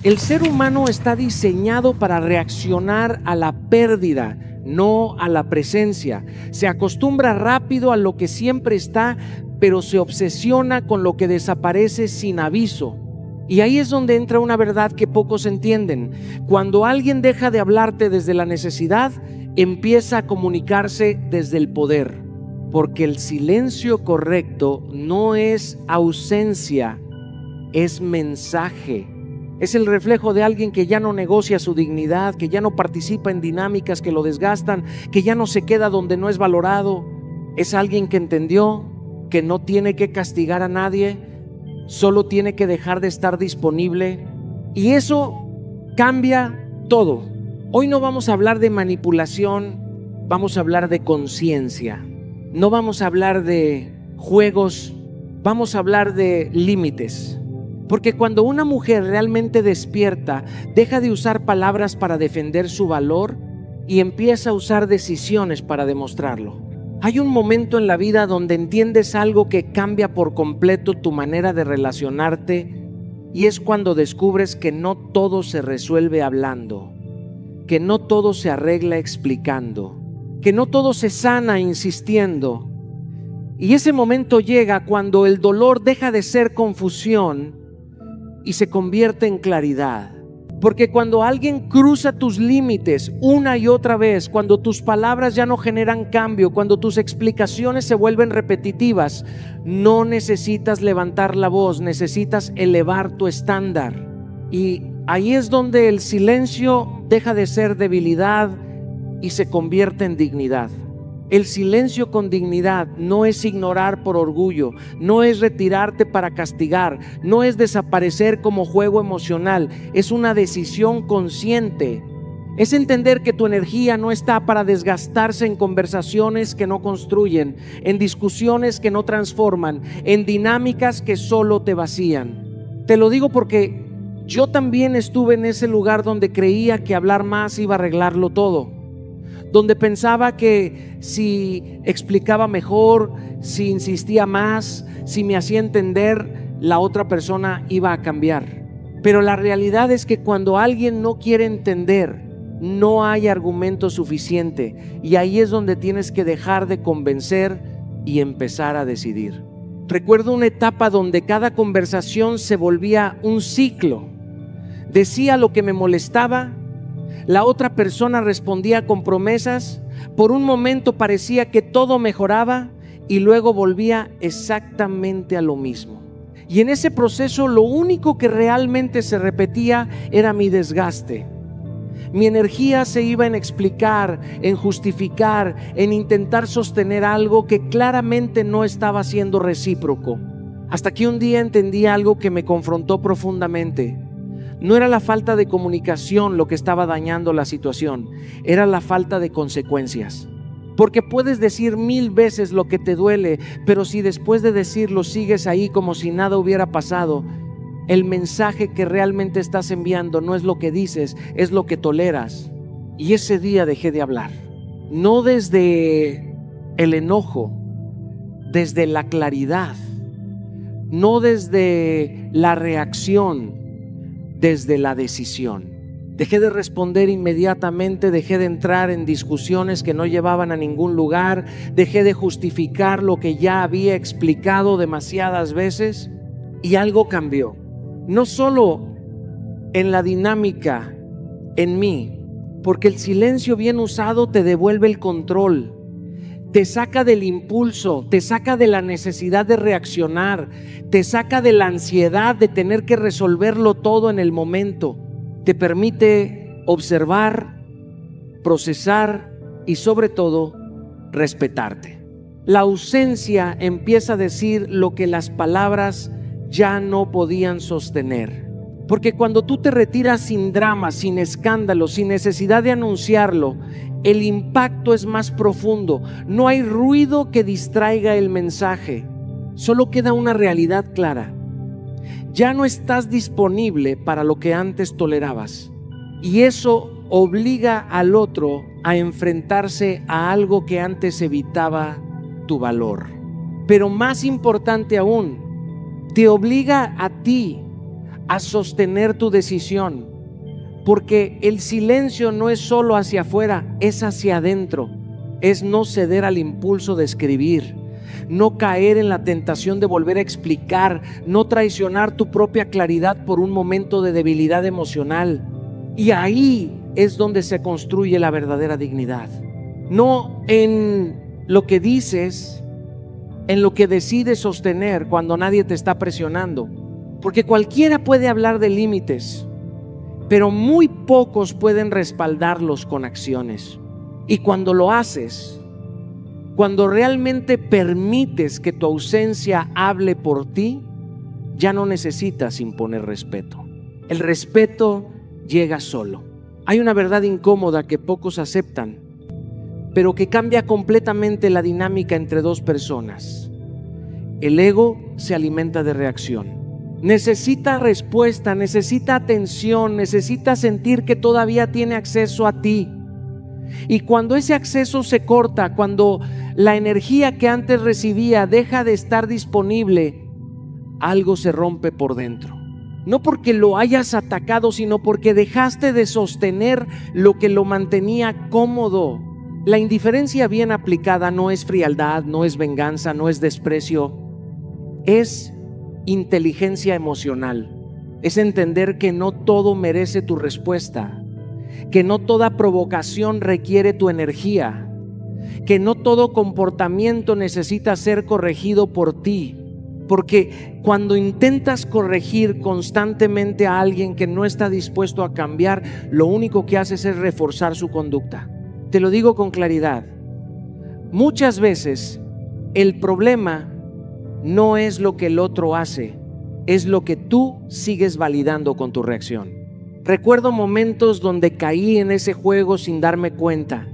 El ser humano está diseñado para reaccionar a la pérdida, no a la presencia. Se acostumbra rápido a lo que siempre está, pero se obsesiona con lo que desaparece sin aviso. Y ahí es donde entra una verdad que pocos entienden. Cuando alguien deja de hablarte desde la necesidad, empieza a comunicarse desde el poder. Porque el silencio correcto no es ausencia, es mensaje. Es el reflejo de alguien que ya no negocia su dignidad, que ya no participa en dinámicas que lo desgastan, que ya no se queda donde no es valorado. Es alguien que entendió que no tiene que castigar a nadie, solo tiene que dejar de estar disponible. Y eso cambia todo. Hoy no vamos a hablar de manipulación, vamos a hablar de conciencia. No vamos a hablar de juegos, vamos a hablar de límites. Porque cuando una mujer realmente despierta, deja de usar palabras para defender su valor y empieza a usar decisiones para demostrarlo. Hay un momento en la vida donde entiendes algo que cambia por completo tu manera de relacionarte, y es cuando descubres que no todo se resuelve hablando, que no todo se arregla explicando, que no todo se sana insistiendo. Y ese momento llega cuando el dolor deja de ser confusión y se convierte en claridad. Porque cuando alguien cruza tus límites una y otra vez, cuando tus palabras ya no generan cambio, cuando tus explicaciones se vuelven repetitivas, no necesitas levantar la voz, necesitas elevar tu estándar. Y ahí es donde el silencio deja de ser debilidad y se convierte en dignidad. El silencio con dignidad no es ignorar por orgullo, no es retirarte para castigar, no es desaparecer como juego emocional, es una decisión consciente. Es entender que tu energía no está para desgastarse en conversaciones que no construyen, en discusiones que no transforman, en dinámicas que solo te vacían. Te lo digo porque yo también estuve en ese lugar donde creía que hablar más iba a arreglarlo todo, donde pensaba que si explicaba mejor, si insistía más, si me hacía entender, la otra persona iba a cambiar. Pero la realidad es que cuando alguien no quiere entender, no hay argumento suficiente, y ahí es donde tienes que dejar de convencer y empezar a decidir. Recuerdo una etapa donde cada conversación se volvía un ciclo. Decía lo que me molestaba, la otra persona respondía con promesas, por un momento parecía que todo mejoraba y luego volvía exactamente a lo mismo. Y en ese proceso lo único que realmente se repetía era mi desgaste. Mi energía se iba en explicar, en justificar, en intentar sostener algo que claramente no estaba siendo recíproco. Hasta que un día entendí algo que me confrontó profundamente. No era la falta de comunicación lo que estaba dañando la situación, era la falta de consecuencias. Porque puedes decir 1000 veces lo que te duele, pero si después de decirlo sigues ahí como si nada hubiera pasado, el mensaje que realmente estás enviando no es lo que dices, es lo que toleras. Y ese día dejé de hablar, no desde el enojo, desde la claridad, no desde la reacción, desde la decisión. Dejé de responder inmediatamente, dejé de entrar en discusiones que no llevaban a ningún lugar, dejé de justificar lo que ya había explicado demasiadas veces, y algo cambió. No solo en la dinámica, en mí, porque el silencio bien usado te devuelve el control, te saca del impulso, te saca de la necesidad de reaccionar, te saca de la ansiedad de tener que resolverlo todo en el momento. Te permite observar, procesar y sobre todo respetarte. La ausencia empieza a decir lo que las palabras ya no podían sostener. Porque cuando tú te retiras sin drama, sin escándalo, sin necesidad de anunciarlo, el impacto es más profundo. No hay ruido que distraiga el mensaje. Solo queda una realidad clara. Ya no estás disponible para lo que antes tolerabas. Y eso obliga al otro a enfrentarse a algo que antes evitaba tu valor. Pero más importante aún, te obliga a ti a sostener tu decisión, porque el silencio no es solo hacia afuera, es hacia adentro. Es no ceder al impulso de escribir, no caer en la tentación de volver a explicar, no traicionar tu propia claridad por un momento de debilidad emocional. Y ahí es donde se construye la verdadera dignidad. No en lo que dices, en lo que decides sostener cuando nadie te está presionando. Porque cualquiera puede hablar de límites, pero muy pocos pueden respaldarlos con acciones. Y cuando lo haces, cuando realmente permites que tu ausencia hable por ti, ya no necesitas imponer respeto. El respeto llega solo. Hay una verdad incómoda que pocos aceptan, pero que cambia completamente la dinámica entre dos personas. El ego se alimenta de reacción. Necesita respuesta, necesita atención, necesita sentir que todavía tiene acceso a ti. Y cuando ese acceso se corta, cuando la energía que antes recibía deja de estar disponible, algo se rompe por dentro. No porque lo hayas atacado, sino porque dejaste de sostener lo que lo mantenía cómodo. La indiferencia bien aplicada no es frialdad, no es venganza, no es desprecio. Es inteligencia emocional. Es entender que no todo merece tu respuesta, que no toda provocación requiere tu energía, que no todo comportamiento necesita ser corregido por ti. Porque cuando intentas corregir constantemente a alguien que no está dispuesto a cambiar, lo único que haces es reforzar su conducta. Te lo digo con claridad. Muchas veces el problema no es lo que el otro hace, es lo que tú sigues validando con tu reacción. Recuerdo momentos donde caí en ese juego sin darme cuenta.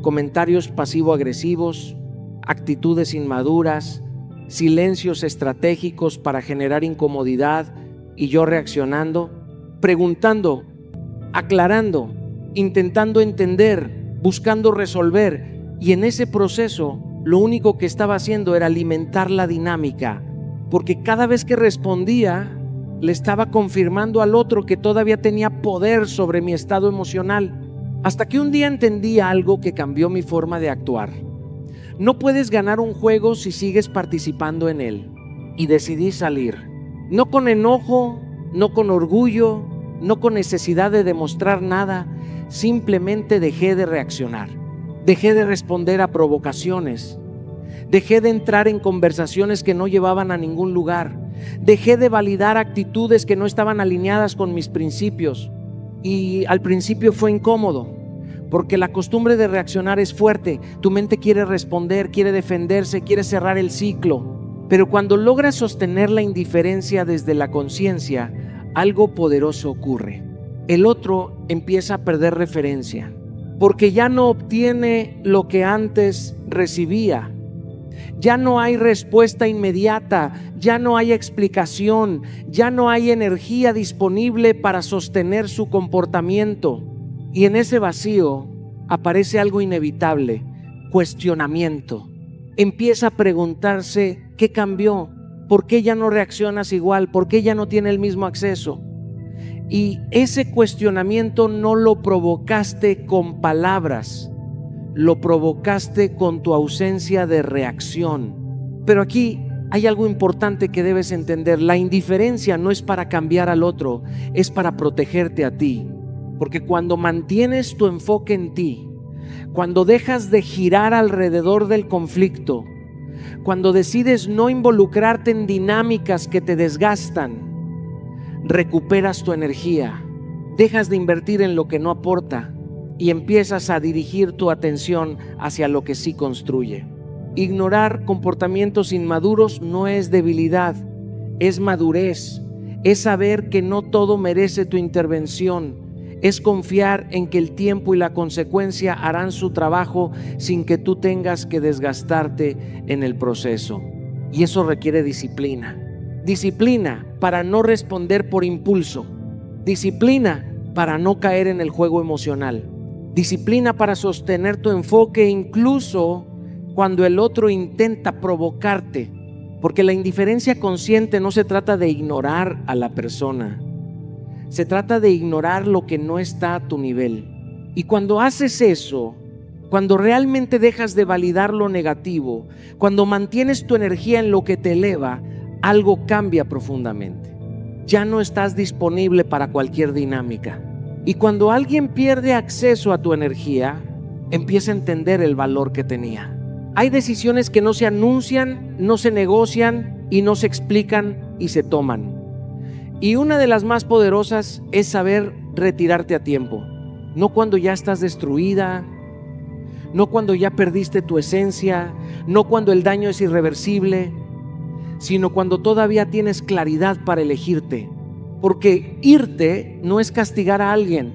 Comentarios pasivo-agresivos, actitudes inmaduras, silencios estratégicos para generar incomodidad y yo reaccionando, preguntando, aclarando, intentando entender, buscando resolver, y en ese proceso lo único que estaba haciendo era alimentar la dinámica, porque cada vez que respondía le estaba confirmando al otro que todavía tenía poder sobre mi estado emocional, hasta que un día entendí algo que cambió mi forma de actuar. No puedes ganar un juego si sigues participando en él. Y decidí salir, no con enojo, no con orgullo, no con necesidad de demostrar nada. Simplemente dejé de reaccionar, dejé de responder a provocaciones, dejé de entrar en conversaciones que no llevaban a ningún lugar, dejé de validar actitudes que no estaban alineadas con mis principios. Y al principio fue incómodo, porque la costumbre de reaccionar es fuerte. Tu mente quiere responder, quiere defenderse, quiere cerrar el ciclo. Pero cuando logras sostener la indiferencia desde la conciencia, algo poderoso ocurre. El otro empieza a perder referencia, porque ya no obtiene lo que antes recibía. Ya no hay respuesta inmediata, ya no hay explicación, ya no hay energía disponible para sostener su comportamiento. Y en ese vacío aparece algo inevitable: cuestionamiento. Empieza a preguntarse qué cambió, por qué ya no reaccionas igual, por qué ya no tiene el mismo acceso. Y ese cuestionamiento no lo provocaste con palabras, lo provocaste con tu ausencia de reacción. Pero aquí hay algo importante que debes entender: la indiferencia no es para cambiar al otro, es para protegerte a ti. Porque cuando mantienes tu enfoque en ti, cuando dejas de girar alrededor del conflicto, cuando decides no involucrarte en dinámicas que te desgastan, recuperas tu energía, dejas de invertir en lo que no aporta y empiezas a dirigir tu atención hacia lo que sí construye. Ignorar comportamientos inmaduros no es debilidad, es madurez, es saber que no todo merece tu intervención. Es confiar en que el tiempo y la consecuencia harán su trabajo sin que tú tengas que desgastarte en el proceso. Y eso requiere disciplina. Disciplina para no responder por impulso. Disciplina para no caer en el juego emocional. Disciplina para sostener tu enfoque incluso cuando el otro intenta provocarte. Porque la indiferencia consciente no se trata de ignorar a la persona, se trata de ignorar lo que no está a tu nivel. Y cuando haces eso, cuando realmente dejas de validar lo negativo, cuando mantienes tu energía en lo que te eleva, algo cambia profundamente. Ya no estás disponible para cualquier dinámica. Y cuando alguien pierde acceso a tu energía, empieza a entender el valor que tenía. Hay decisiones que no se anuncian, no se negocian y no se explican y se toman. Y una de las más poderosas es saber retirarte a tiempo. No cuando ya estás destruida, no cuando ya perdiste tu esencia, no cuando el daño es irreversible, sino cuando todavía tienes claridad para elegirte. Porque irte no es castigar a alguien.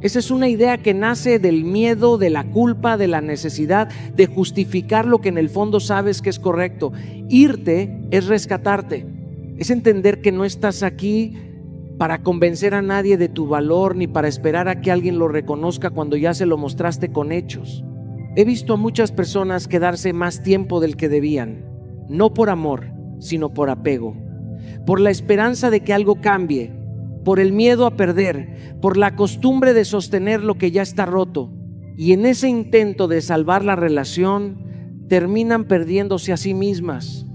Esa es una idea que nace del miedo, de la culpa, de la necesidad de justificar lo que en el fondo sabes que es correcto. Irte es rescatarte, es entender que no estás aquí para convencer a nadie de tu valor ni para esperar a que alguien lo reconozca cuando ya se lo mostraste con hechos. He visto a muchas personas quedarse más tiempo del que debían, no por amor, sino por apego, por la esperanza de que algo cambie, por el miedo a perder, por la costumbre de sostener lo que ya está roto. Y en ese intento de salvar la relación, terminan perdiéndose a sí mismas,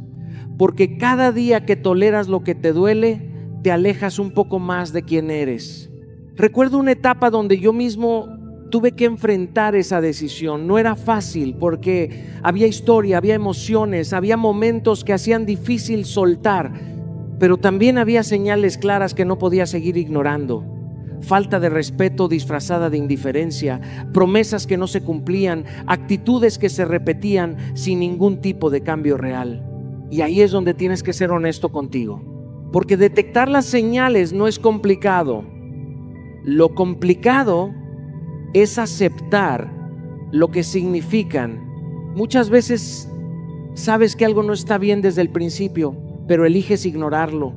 porque cada día que toleras lo que te duele, te alejas un poco más de quién eres. Recuerdo una etapa donde yo mismo tuve que enfrentar esa decisión. No era fácil porque había historia, había emociones, había momentos que hacían difícil soltar, pero también había señales claras que no podía seguir ignorando. Falta de respeto disfrazada de indiferencia, promesas que no se cumplían, actitudes que se repetían sin ningún tipo de cambio real. Y ahí es donde tienes que ser honesto contigo, porque detectar las señales no es complicado. Lo complicado es aceptar lo que significan. Muchas veces sabes que algo no está bien desde el principio, pero eliges ignorarlo,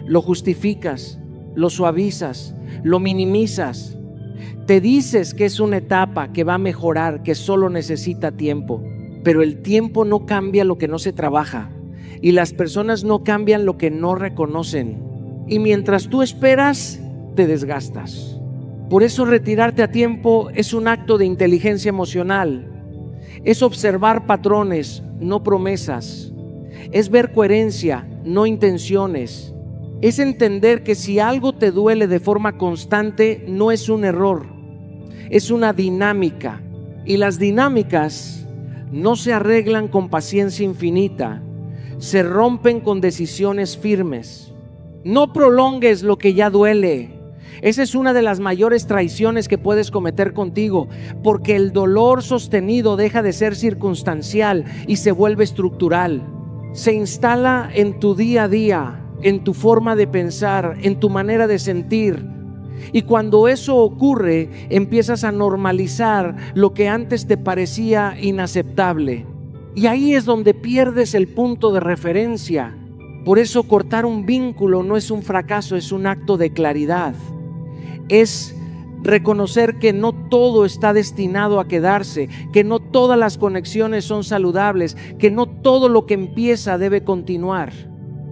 lo justificas, lo suavizas, lo minimizas, te dices que es una etapa que va a mejorar, que solo necesita tiempo, pero el tiempo no cambia lo que no se trabaja y las personas no cambian lo que no reconocen, y mientras tú esperas te desgastas. Por eso retirarte a tiempo es un acto de inteligencia emocional, es observar patrones, no promesas, es ver coherencia, no intenciones, es entender que si algo te duele de forma constante no es un error, es una dinámica, y las dinámicas no se arreglan con paciencia infinita, se rompen con decisiones firmes. No prolongues lo que ya duele. Esa es una de las mayores traiciones que puedes cometer contigo, porque el dolor sostenido deja de ser circunstancial y se vuelve estructural. Se instala en tu día a día, en tu forma de pensar, en tu manera de sentir. Y cuando eso ocurre, empiezas a normalizar lo que antes te parecía inaceptable. Y ahí es donde pierdes el punto de referencia. Por eso cortar un vínculo no es un fracaso, es un acto de claridad. Es reconocer que no todo está destinado a quedarse, que no todas las conexiones son saludables, que no todo lo que empieza debe continuar.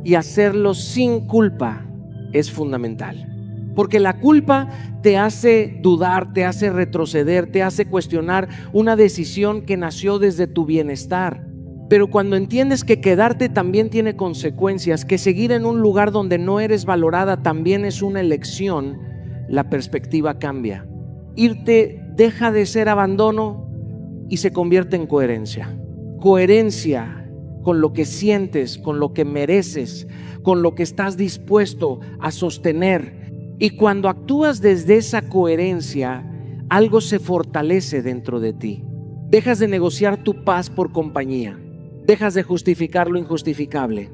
Y hacerlo sin culpa es fundamental. Porque la culpa te hace dudar, te hace retroceder, te hace cuestionar una decisión que nació desde tu bienestar. Pero cuando entiendes que quedarte también tiene consecuencias, que seguir en un lugar donde no eres valorada también es una elección, la perspectiva cambia. Irte deja de ser abandono y se convierte en coherencia. Coherencia con lo que sientes, con lo que mereces, con lo que estás dispuesto a sostener. Y cuando actúas desde esa coherencia, algo se fortalece dentro de ti. Dejas de negociar tu paz por compañía. Dejas de justificar lo injustificable.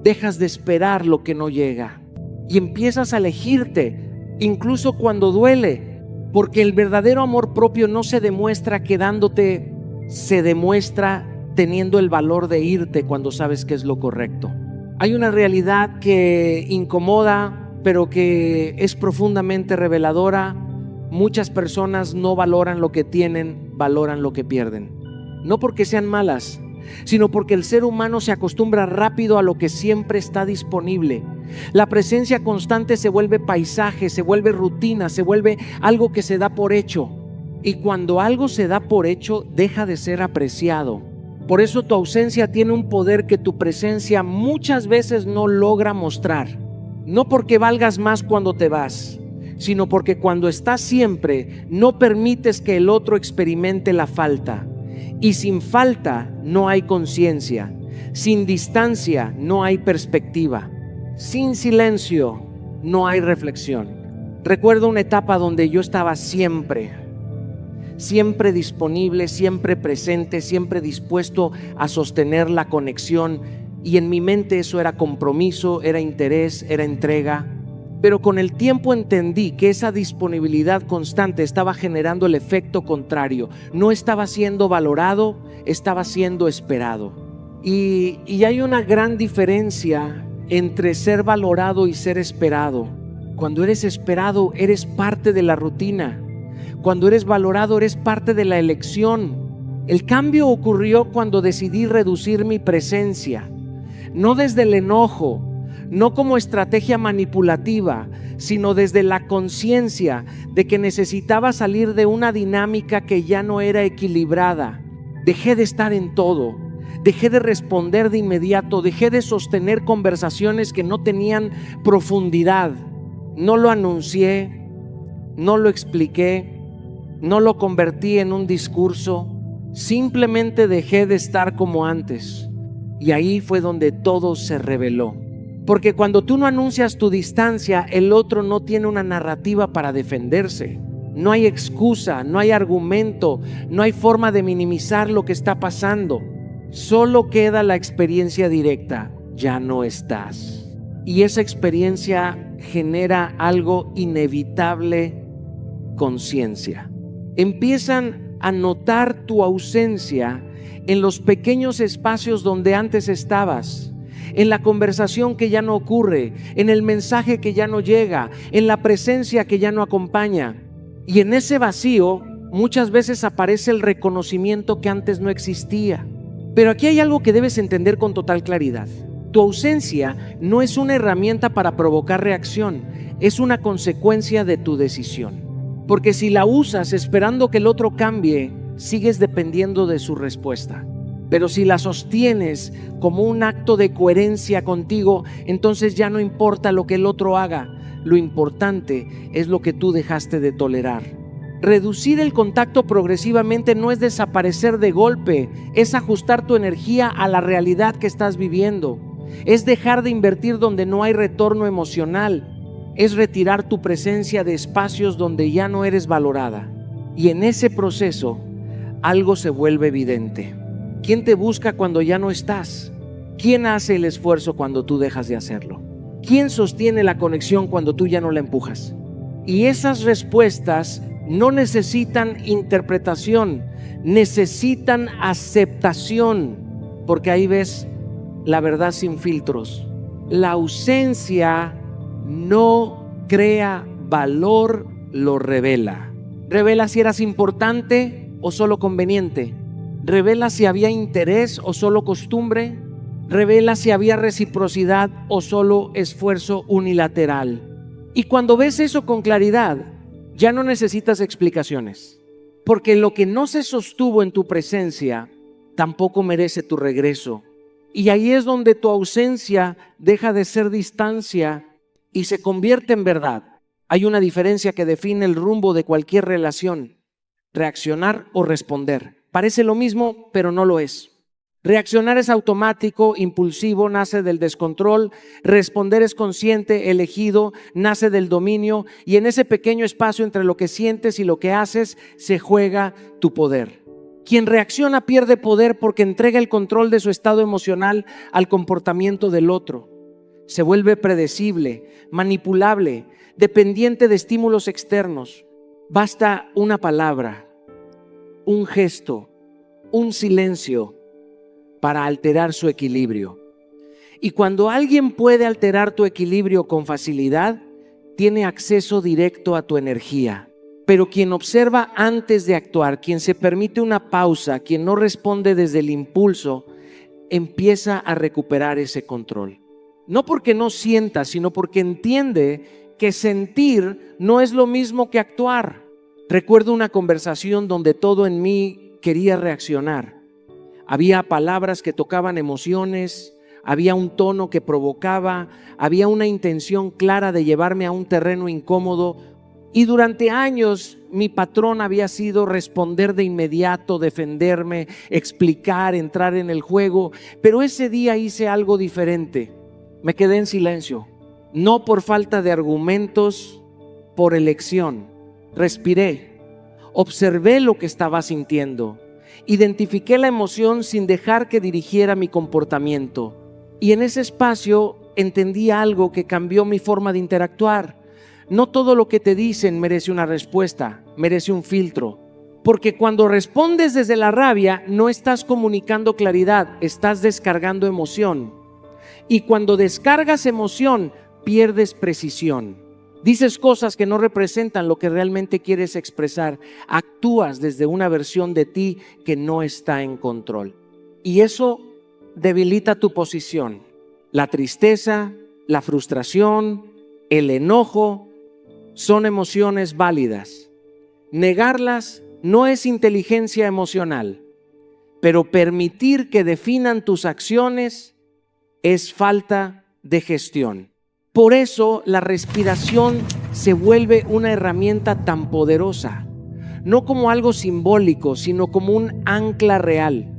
Dejas de esperar lo que no llega. Y empiezas a elegirte, incluso cuando duele. Porque el verdadero amor propio no se demuestra quedándote, se demuestra teniendo el valor de irte cuando sabes que es lo correcto. Hay una realidad que incomoda, pero que es profundamente reveladora. Muchas personas no valoran lo que tienen, valoran lo que pierden. No porque sean malas, sino porque el ser humano se acostumbra rápido a lo que siempre está disponible. La presencia constante se vuelve paisaje, se vuelve rutina, se vuelve algo que se da por hecho. Y cuando algo se da por hecho, deja de ser apreciado. Por eso tu ausencia tiene un poder que tu presencia muchas veces no logra mostrar. No porque valgas más cuando te vas, sino porque cuando estás siempre, no permites que el otro experimente la falta. Y sin falta no hay conciencia. Sin distancia no hay perspectiva. Sin silencio no hay reflexión. Recuerdo una etapa donde yo estaba siempre disponible, siempre presente, siempre dispuesto a sostener la conexión. Y en mi mente eso era compromiso, era interés, era entrega. Pero con el tiempo entendí que esa disponibilidad constante estaba generando el efecto contrario. No estaba siendo valorado, estaba siendo esperado. Y hay una gran diferencia entre ser valorado y ser esperado. Cuando eres esperado, eres parte de la rutina. Cuando eres valorado, eres parte de la elección. El cambio ocurrió cuando decidí reducir mi presencia. No desde el enojo, no como estrategia manipulativa, sino desde la conciencia de que necesitaba salir de una dinámica que ya no era equilibrada. Dejé de estar en todo, dejé de responder de inmediato, dejé de sostener conversaciones que no tenían profundidad. No lo anuncié, no lo expliqué, no lo convertí en un discurso, simplemente dejé de estar como antes. Y ahí fue donde todo se reveló. Porque cuando tú no anuncias tu distancia, el otro no tiene una narrativa para defenderse. No hay excusa, no hay argumento, no hay forma de minimizar lo que está pasando. Solo queda la experiencia directa. Ya no estás. Y esa experiencia genera algo inevitable: conciencia. Empiezan a notar tu ausencia en los pequeños espacios donde antes estabas, en la conversación que ya no ocurre, en el mensaje que ya no llega, en la presencia que ya no acompaña. Y en ese vacío muchas veces aparece el reconocimiento que antes no existía. Pero aquí hay algo que debes entender con total claridad. Tu ausencia no es una herramienta para provocar reacción, es una consecuencia de tu decisión. Porque si la usas esperando que el otro cambie, sigues dependiendo de su respuesta. Pero si la sostienes como un acto de coherencia contigo, entonces ya no importa lo que el otro haga. Lo importante es lo que tú dejaste de tolerar. Reducir el contacto progresivamente no es desaparecer de golpe, es ajustar tu energía a la realidad que estás viviendo. Es dejar de invertir donde no hay retorno emocional. Es retirar tu presencia de espacios donde ya no eres valorada. Y en ese proceso, algo se vuelve evidente. ¿Quién te busca cuando ya no estás? ¿Quién hace el esfuerzo cuando tú dejas de hacerlo? ¿Quién sostiene la conexión cuando tú ya no la empujas? Y esas respuestas no necesitan interpretación, necesitan aceptación, porque ahí ves la verdad sin filtros. La ausencia no crea valor, lo revela. Revela si eras importante o solo conveniente. Revela si había interés o solo costumbre. Revela si había reciprocidad o solo esfuerzo unilateral. Y cuando ves eso con claridad, ya no necesitas explicaciones. Porque lo que no se sostuvo en tu presencia tampoco merece tu regreso. Y ahí es donde tu ausencia deja de ser distancia y se convierte en verdad. Hay una diferencia que define el rumbo de cualquier relación: reaccionar o responder. Parece lo mismo, pero no lo es. Reaccionar es automático, impulsivo, nace del descontrol. Responder es consciente, elegido, nace del dominio. Y en ese pequeño espacio entre lo que sientes y lo que haces, se juega tu poder. Quien reacciona pierde poder porque entrega el control de su estado emocional al comportamiento del otro. Se vuelve predecible, manipulable, dependiente de estímulos externos. Basta una palabra, un gesto, un silencio para alterar su equilibrio. Y cuando alguien puede alterar tu equilibrio con facilidad, tiene acceso directo a tu energía. Pero quien observa antes de actuar, quien se permite una pausa, quien no responde desde el impulso, empieza a recuperar ese control. No porque no sienta, sino porque entiende que sentir no es lo mismo que actuar. Recuerdo una conversación donde todo en mí quería reaccionar. Había palabras que tocaban emociones, había un tono que provocaba, había una intención clara de llevarme a un terreno incómodo. Y durante años mi patrón había sido responder de inmediato, defenderme, explicar, entrar en el juego. Pero ese día hice algo diferente. Me quedé en silencio. No por falta de argumentos, por elección. Respiré, observé lo que estaba sintiendo, identifiqué la emoción sin dejar que dirigiera mi comportamiento. Y en ese espacio entendí algo que cambió mi forma de interactuar. No todo lo que te dicen merece una respuesta, merece un filtro. Porque cuando respondes desde la rabia, no estás comunicando claridad, estás descargando emoción. Y cuando descargas emoción, pierdes precisión. Dices cosas que no representan lo que realmente quieres expresar. Actúas desde una versión de ti que no está en control. Y eso debilita tu posición. La tristeza, la frustración, el enojo son emociones válidas. Negarlas no es inteligencia emocional, pero permitir que definan tus acciones es falta de gestión. Por eso la respiración se vuelve una herramienta tan poderosa, no como algo simbólico, sino como un ancla real.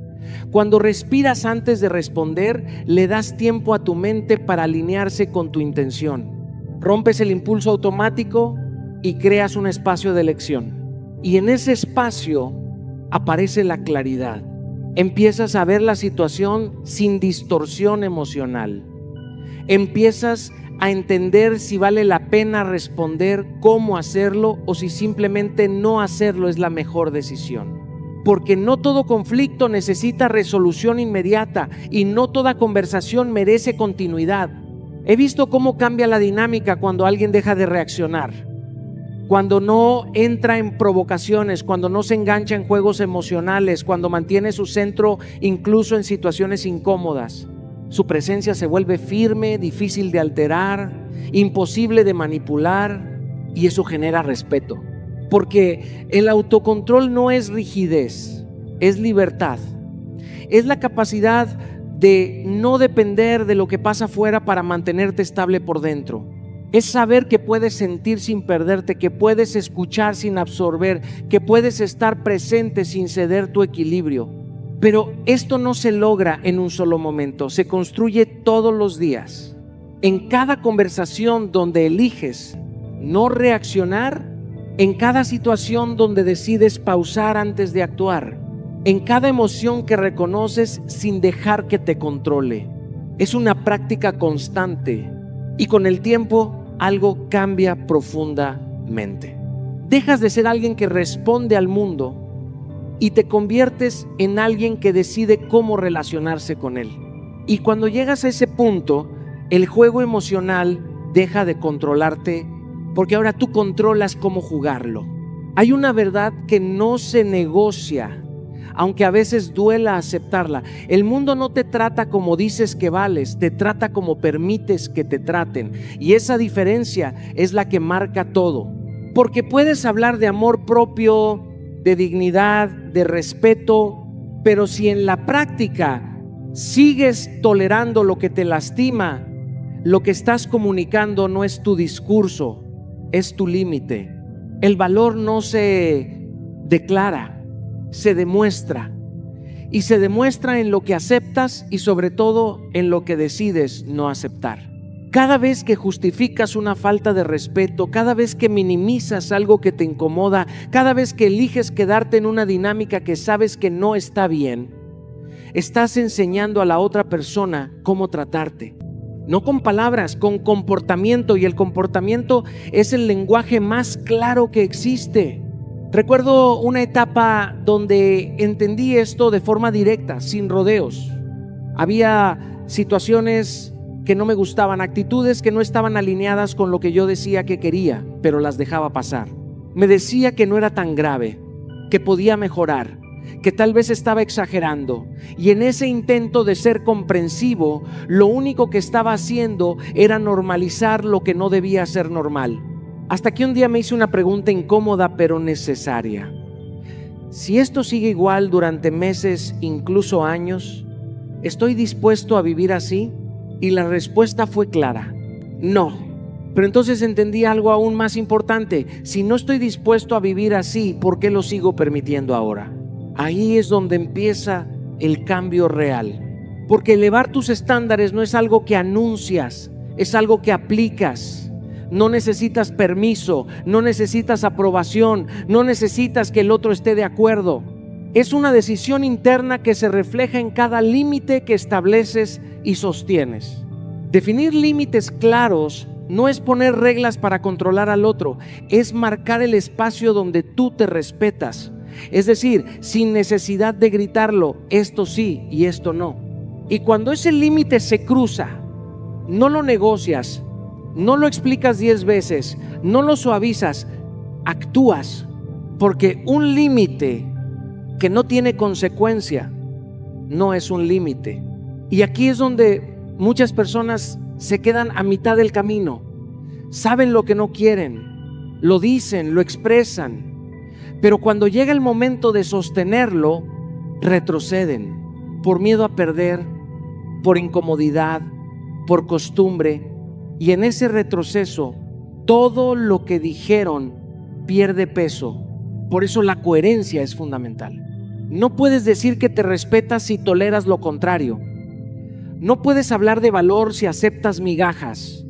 Cuando respiras antes de responder, le das tiempo a tu mente para alinearse con tu intención. Rompes el impulso automático y creas un espacio de elección. Y en ese espacio aparece la claridad. Empiezas a ver la situación sin distorsión emocional. Empiezas a entender si vale la pena responder, cómo hacerlo o si simplemente no hacerlo es la mejor decisión. Porque no todo conflicto necesita resolución inmediata y no toda conversación merece continuidad. He visto cómo cambia la dinámica cuando alguien deja de reaccionar, cuando no entra en provocaciones, cuando no se engancha en juegos emocionales, cuando mantiene su centro incluso en situaciones incómodas. Su presencia se vuelve firme, difícil de alterar, imposible de manipular, y eso genera respeto. Porque el autocontrol no es rigidez, es libertad. Es la capacidad de no depender de lo que pasa afuera para mantenerte estable por dentro. Es saber que puedes sentir sin perderte, que puedes escuchar sin absorber, que puedes estar presente sin ceder tu equilibrio. Pero esto no se logra en un solo momento, se construye todos los días. En cada conversación donde eliges no reaccionar, en cada situación donde decides pausar antes de actuar, en cada emoción que reconoces sin dejar que te controle. Es una práctica constante y con el tiempo algo cambia profundamente. Dejas de ser alguien que responde al mundo y te conviertes en alguien que decide cómo relacionarse con él. Y cuando llegas a ese punto, el juego emocional deja de controlarte, porque ahora tú controlas cómo jugarlo. Hay una verdad que no se negocia, aunque a veces duela aceptarla. El mundo no te trata como dices que vales, te trata como permites que te traten. Y esa diferencia es la que marca todo. Porque puedes hablar de amor propio, de dignidad, de respeto, pero si en la práctica sigues tolerando lo que te lastima, lo que estás comunicando no es tu discurso, es tu límite. El valor no se declara, se demuestra. Y se demuestra en lo que aceptas y sobre todo en lo que decides no aceptar. Cada vez que justificas una falta de respeto, cada vez que minimizas algo que te incomoda, cada vez que eliges quedarte en una dinámica que sabes que no está bien, estás enseñando a la otra persona cómo tratarte. No con palabras, con comportamiento, y el comportamiento es el lenguaje más claro que existe. Recuerdo una etapa donde entendí esto de forma directa, sin rodeos. Había situaciones que no me gustaban, actitudes que no estaban alineadas con lo que yo decía que quería, pero las dejaba pasar. Me decía que no era tan grave, que podía mejorar, que tal vez estaba exagerando, y en ese intento de ser comprensivo, lo único que estaba haciendo era normalizar lo que no debía ser normal. Hasta que un día me hice una pregunta incómoda pero necesaria. Si esto sigue igual durante meses, incluso años, ¿estoy dispuesto a vivir así? Y la respuesta fue clara: no. Pero entonces entendí algo aún más importante. Si no estoy dispuesto a vivir así, ¿por qué lo sigo permitiendo ahora? Ahí es donde empieza el cambio real. Porque elevar tus estándares no es algo que anuncias, es algo que aplicas. No necesitas permiso, no necesitas aprobación, no necesitas que el otro esté de acuerdo. Es una decisión interna que se refleja en cada límite que estableces y sostienes. Definir límites claros no es poner reglas para controlar al otro, es marcar el espacio donde tú te respetas. Es decir, sin necesidad de gritarlo, esto sí y esto no. Y cuando ese límite se cruza, no lo negocias, no lo explicas 10 veces, no lo suavizas, actúas. Porque un límite que no tiene consecuencia no es un límite. Y aquí es donde muchas personas se quedan a mitad del camino. Saben lo que no quieren, lo dicen, lo expresan, pero cuando llega el momento de sostenerlo, retroceden por miedo a perder, por incomodidad, por costumbre, y en ese retroceso todo lo que dijeron pierde peso. Por eso la coherencia es fundamental. No puedes decir que te respetas si toleras lo contrario. No puedes hablar de valor si aceptas migajas.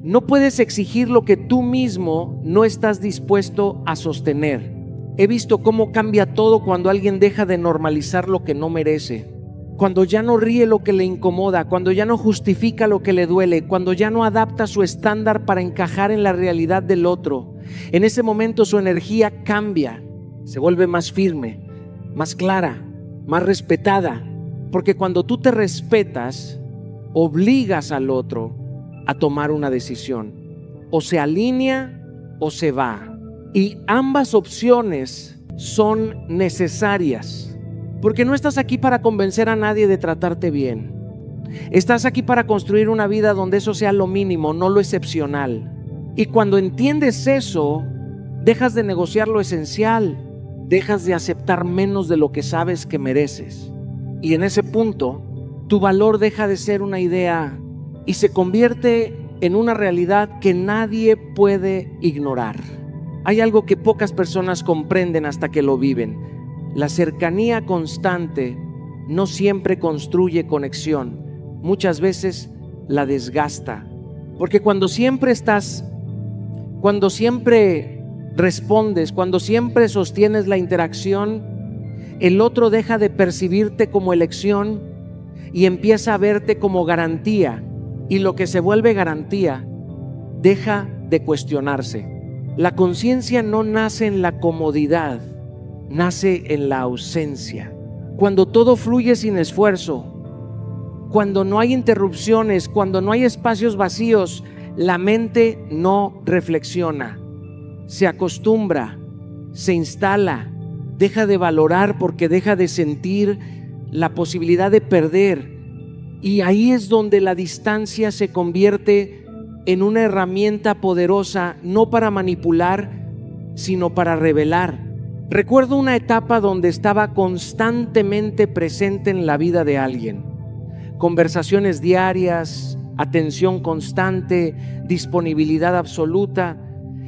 No puedes exigir lo que tú mismo no estás dispuesto a sostener. He visto cómo cambia todo cuando alguien deja de normalizar lo que no merece. Cuando ya no ríe lo que le incomoda, cuando ya no justifica lo que le duele, cuando ya no adapta su estándar para encajar en la realidad del otro. En ese momento su energía cambia, se vuelve más firme, más clara, más respetada. Porque cuando tú te respetas, obligas al otro a tomar una decisión. O se alinea o se va. Y ambas opciones son necesarias. Porque no estás aquí para convencer a nadie de tratarte bien. Estás aquí para construir una vida donde eso sea lo mínimo, no lo excepcional. Y cuando entiendes eso, dejas de negociar lo esencial. Dejas de aceptar menos de lo que sabes que mereces. Y en ese punto, tu valor deja de ser una idea y se convierte en una realidad que nadie puede ignorar. Hay algo que pocas personas comprenden hasta que lo viven. La cercanía constante no siempre construye conexión. Muchas veces la desgasta. Porque cuando siempre respondes, cuando siempre sostienes la interacción, el otro deja de percibirte como elección y empieza a verte como garantía, y lo que se vuelve garantía deja de cuestionarse. La conciencia no nace en la comodidad, nace en la ausencia. Cuando todo fluye sin esfuerzo, cuando no hay interrupciones, cuando no hay espacios vacíos, la mente no reflexiona, se acostumbra, se instala, deja de valorar porque deja de sentir la posibilidad de perder. Y ahí es donde la distancia se convierte en una herramienta poderosa, no para manipular, sino para revelar. Recuerdo una etapa donde estaba constantemente presente en la vida de alguien. Conversaciones diarias, atención constante, disponibilidad absoluta.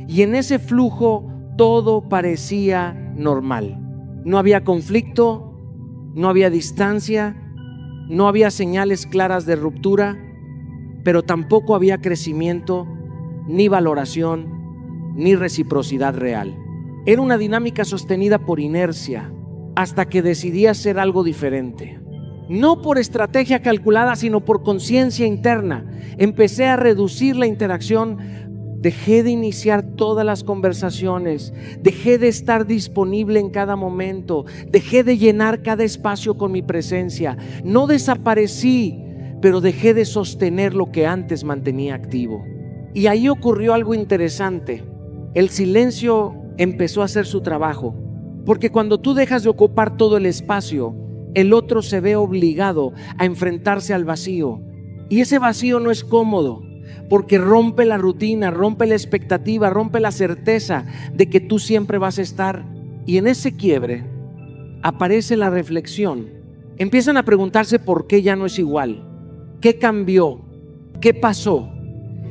Y en ese flujo todo parecía normal. No había conflicto, no había distancia, no había señales claras de ruptura, pero tampoco había crecimiento, ni valoración, ni reciprocidad real. Era una dinámica sostenida por inercia, hasta que decidí hacer algo diferente. No por estrategia calculada, sino por conciencia interna. Empecé a reducir la interacción. Dejé de iniciar todas las conversaciones, dejé de estar disponible en cada momento, dejé de llenar cada espacio con mi presencia. No desaparecí, pero dejé de sostener lo que antes mantenía activo. Y ahí ocurrió algo interesante. El silencio empezó a hacer su trabajo. Porque cuando tú dejas de ocupar todo el espacio, el otro se ve obligado a enfrentarse al vacío. Y ese vacío no es cómodo, porque rompe la rutina, rompe la expectativa, rompe la certeza de que tú siempre vas a estar. Y en ese quiebre aparece la reflexión. Empiezan a preguntarse por qué ya no es igual, qué cambió, qué pasó.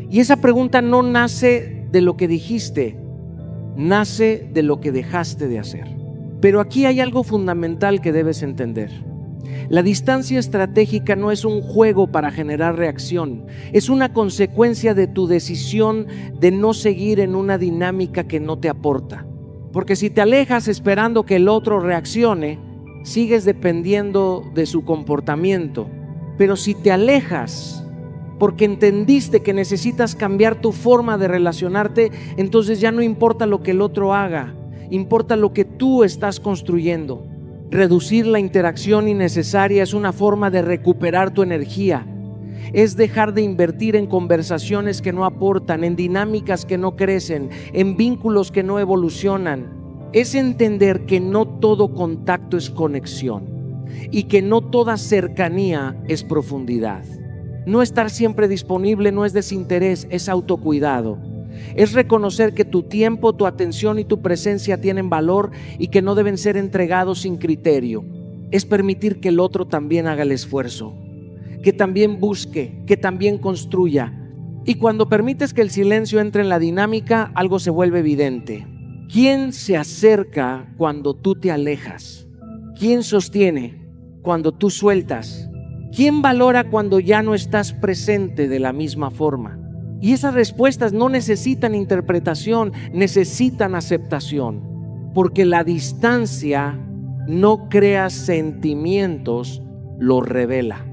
Y esa pregunta no nace de lo que dijiste, nace de lo que dejaste de hacer. Pero aquí hay algo fundamental que debes entender. La distancia estratégica no es un juego para generar reacción, es una consecuencia de tu decisión de no seguir en una dinámica que no te aporta. Porque si te alejas esperando que el otro reaccione, sigues dependiendo de su comportamiento. Pero si te alejas porque entendiste que necesitas cambiar tu forma de relacionarte, entonces ya no importa lo que el otro haga, importa lo que tú estás construyendo. Reducir la interacción innecesaria es una forma de recuperar tu energía. Es dejar de invertir en conversaciones que no aportan, en dinámicas que no crecen, en vínculos que no evolucionan. Es entender que no todo contacto es conexión y que no toda cercanía es profundidad. No estar siempre disponible no es desinterés, es autocuidado. Es reconocer que tu tiempo, tu atención y tu presencia tienen valor y que no deben ser entregados sin criterio. Es permitir que el otro también haga el esfuerzo, que también busque, que también construya. Y cuando permites que el silencio entre en la dinámica, algo se vuelve evidente. ¿Quién se acerca cuando tú te alejas? ¿Quién sostiene cuando tú sueltas? ¿Quién valora cuando ya no estás presente de la misma forma? Y esas respuestas no necesitan interpretación, necesitan aceptación. Porque la distancia no crea sentimientos, los revela.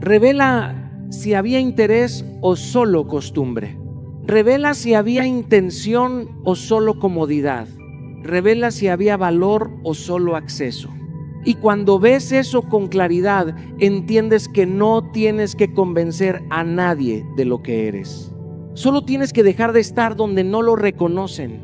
Revela si había interés o solo costumbre. Revela si había intención o solo comodidad. Revela si había valor o solo acceso. Y cuando ves eso con claridad, entiendes que no tienes que convencer a nadie de lo que eres. Solo tienes que dejar de estar donde no lo reconocen.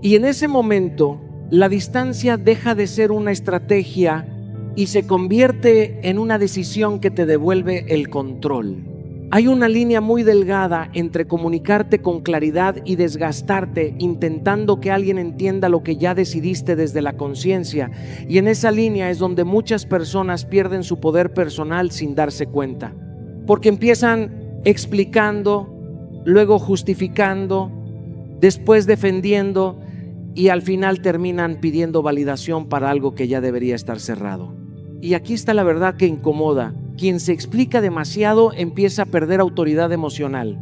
Y en ese momento, la distancia deja de ser una estrategia y se convierte en una decisión que te devuelve el control. Hay una línea muy delgada entre comunicarte con claridad y desgastarte intentando que alguien entienda lo que ya decidiste desde la conciencia. Y en esa línea es donde muchas personas pierden su poder personal sin darse cuenta. Porque empiezan explicando, luego justificando, después defendiendo y al final terminan pidiendo validación para algo que ya debería estar cerrado. Y aquí está la verdad que incomoda. Quien se explica demasiado empieza a perder autoridad emocional.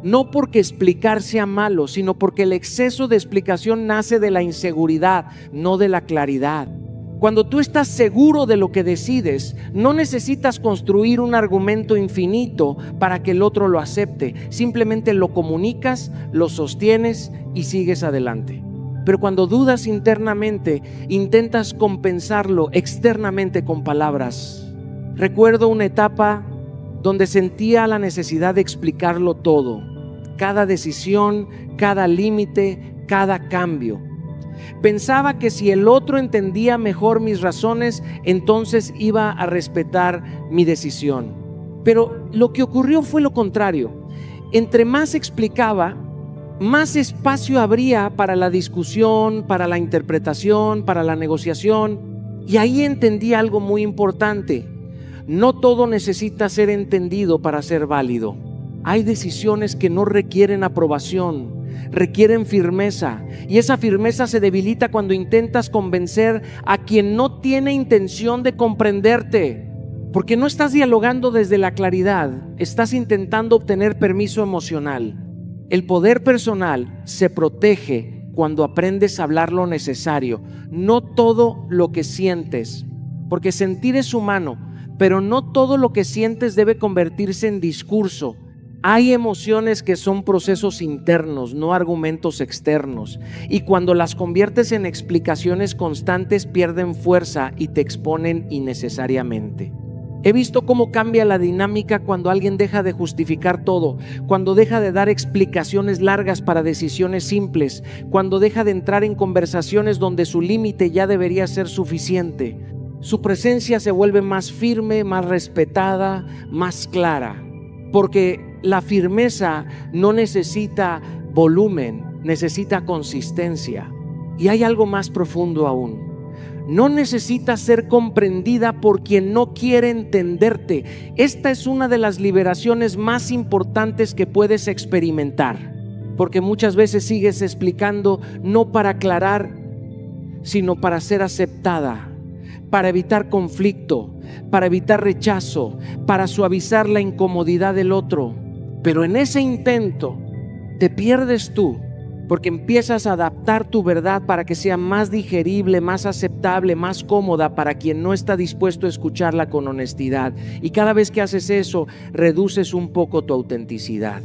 No porque explicar sea malo, sino porque el exceso de explicación nace de la inseguridad, no de la claridad. Cuando tú estás seguro de lo que decides, no necesitas construir un argumento infinito para que el otro lo acepte. Simplemente lo comunicas, lo sostienes y sigues adelante. Pero cuando dudas internamente, intentas compensarlo externamente con palabras. Recuerdo una etapa donde sentía la necesidad de explicarlo todo, cada decisión, cada límite, cada cambio. Pensaba que si el otro entendía mejor mis razones, entonces iba a respetar mi decisión. Pero lo que ocurrió fue lo contrario. Entre más explicaba, más espacio habría para la discusión, para la interpretación, para la negociación. Y ahí entendí algo muy importante. No todo necesita ser entendido para ser válido. Hay decisiones que no requieren aprobación, requieren firmeza, y esa firmeza se debilita cuando intentas convencer a quien no tiene intención de comprenderte, porque no estás dialogando desde la claridad, estás intentando obtener permiso emocional. El poder personal se protege cuando aprendes a hablar lo necesario, no todo lo que sientes, porque sentir es humano. Pero no todo lo que sientes debe convertirse en discurso. Hay emociones que son procesos internos, no argumentos externos. Y cuando las conviertes en explicaciones constantes, pierden fuerza y te exponen innecesariamente. He visto cómo cambia la dinámica cuando alguien deja de justificar todo, cuando deja de dar explicaciones largas para decisiones simples, cuando deja de entrar en conversaciones donde su límite ya debería ser suficiente. Su presencia se vuelve más firme, más respetada, más clara, porque la firmeza no necesita volumen, necesita consistencia. Y hay algo más profundo aún. No necesitas ser comprendida por quien no quiere entenderte. Esta es una de las liberaciones más importantes que puedes experimentar, porque muchas veces sigues explicando no para aclarar, sino para ser aceptada, para evitar conflicto, para evitar rechazo, para suavizar la incomodidad del otro. Pero en ese intento te pierdes tú, porque empiezas a adaptar tu verdad para que sea más digerible, más aceptable, más cómoda para quien no está dispuesto a escucharla con honestidad. Y cada vez que haces eso, reduces un poco tu autenticidad.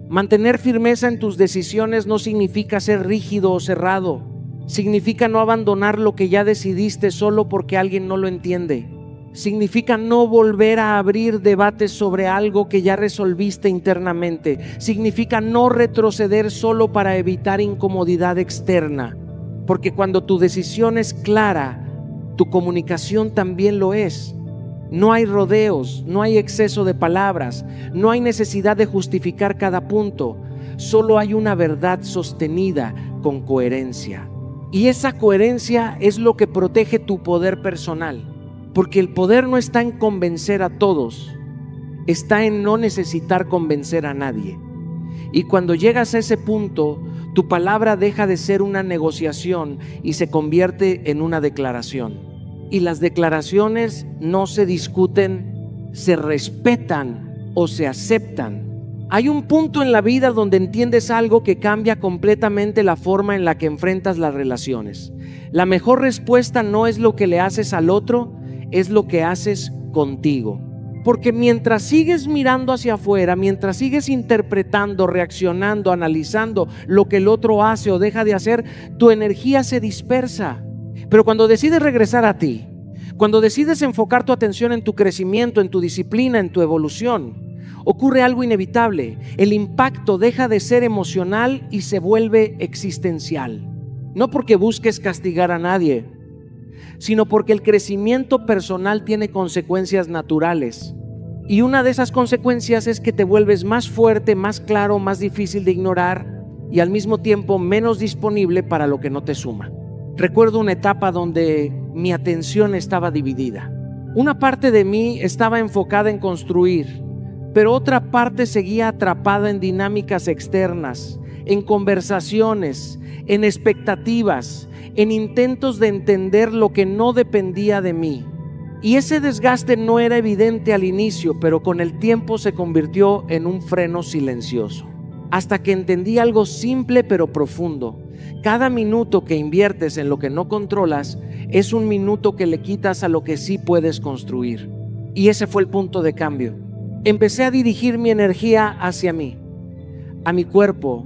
Mantener firmeza en tus decisiones no significa ser rígido o cerrado. Significa no abandonar lo que ya decidiste solo porque alguien no lo entiende. Significa no volver a abrir debates sobre algo que ya resolviste internamente. Significa no retroceder solo para evitar incomodidad externa. Porque cuando tu decisión es clara, tu comunicación también lo es. No hay rodeos, no hay exceso de palabras, no hay necesidad de justificar cada punto. Solo hay una verdad sostenida con coherencia. Y esa coherencia es lo que protege tu poder personal. Porque el poder no está en convencer a todos, está en no necesitar convencer a nadie. Y cuando llegas a ese punto, tu palabra deja de ser una negociación y se convierte en una declaración. Y las declaraciones no se discuten, se respetan o se aceptan. Hay un punto en la vida donde entiendes algo que cambia completamente la forma en la que enfrentas las relaciones. La mejor respuesta no es lo que le haces al otro, es lo que haces contigo. Porque mientras sigues mirando hacia afuera, mientras sigues interpretando, reaccionando, analizando lo que el otro hace o deja de hacer, tu energía se dispersa. Pero cuando decides regresar a ti, cuando decides enfocar tu atención en tu crecimiento, en tu disciplina, en tu evolución, ocurre algo inevitable. El impacto deja de ser emocional y se vuelve existencial. No porque busques castigar a nadie, sino porque el crecimiento personal tiene consecuencias naturales. Y una de esas consecuencias es que te vuelves más fuerte, más claro, más difícil de ignorar y al mismo tiempo menos disponible para lo que no te suma. Recuerdo una etapa donde mi atención estaba dividida. Una parte de mí estaba enfocada en construir, pero otra parte seguía atrapada en dinámicas externas, en conversaciones, en expectativas, en intentos de entender lo que no dependía de mí. Y ese desgaste no era evidente al inicio, pero con el tiempo se convirtió en un freno silencioso. Hasta que entendí algo simple pero profundo. Cada minuto que inviertes en lo que no controlas es un minuto que le quitas a lo que sí puedes construir. Y ese fue el punto de cambio. Empecé a dirigir mi energía hacia mí, a mi cuerpo,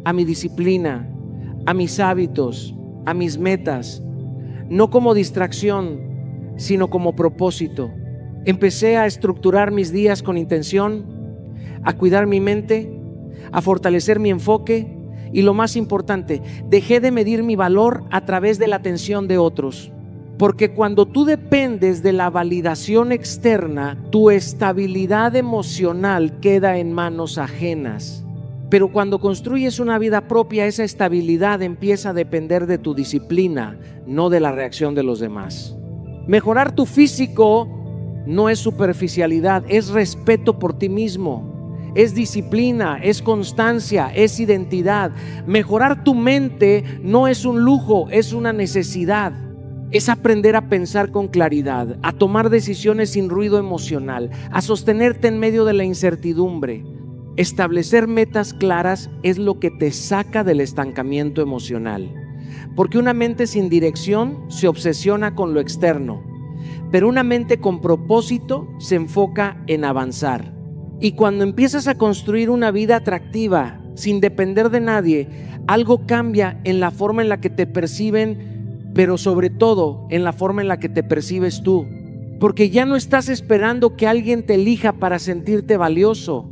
a mi disciplina, a mis hábitos, a mis metas, no como distracción, sino como propósito. Empecé a estructurar mis días con intención, a cuidar mi mente, a fortalecer mi enfoque y lo más importante, dejé de medir mi valor a través de la atención de otros. Porque cuando tú dependes de la validación externa, tu estabilidad emocional queda en manos ajenas. Pero cuando construyes una vida propia, esa estabilidad empieza a depender de tu disciplina, no de la reacción de los demás. Mejorar tu físico no es superficialidad, es respeto por ti mismo, es disciplina, es constancia, es identidad. Mejorar tu mente no es un lujo, es una necesidad. Es aprender a pensar con claridad, a tomar decisiones sin ruido emocional, a sostenerte en medio de la incertidumbre. Establecer metas claras es lo que te saca del estancamiento emocional, porque una mente sin dirección se obsesiona con lo externo, pero una mente con propósito se enfoca en avanzar. Y cuando empiezas a construir una vida atractiva sin depender de nadie, algo cambia en la forma en la que te perciben, pero sobre todo en la forma en la que te percibes tú. Porque ya no estás esperando que alguien te elija para sentirte valioso.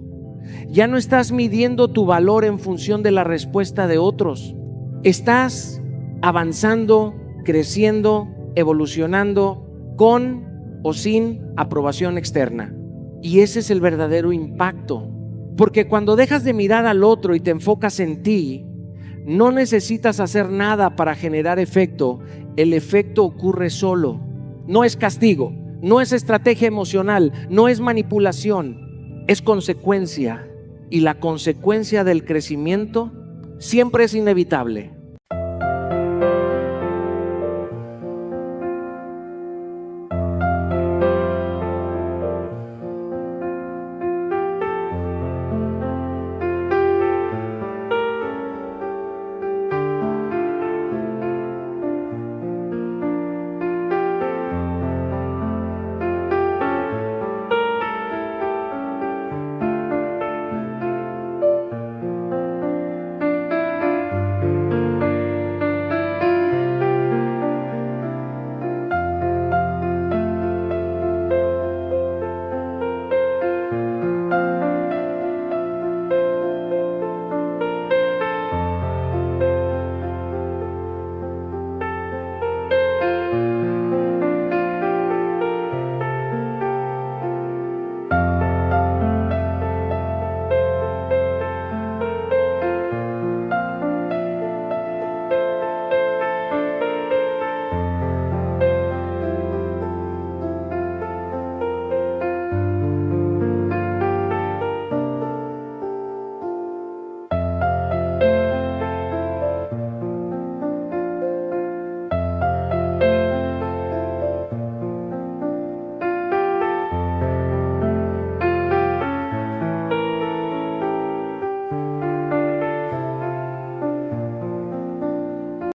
Ya no estás midiendo tu valor en función de la respuesta de otros. Estás avanzando, creciendo, evolucionando con o sin aprobación externa. Y ese es el verdadero impacto. Porque cuando dejas de mirar al otro y te enfocas en ti, no necesitas hacer nada para generar efecto. El efecto ocurre solo. No es castigo, no es estrategia emocional, no es manipulación, es consecuencia. Y la consecuencia del crecimiento siempre es inevitable.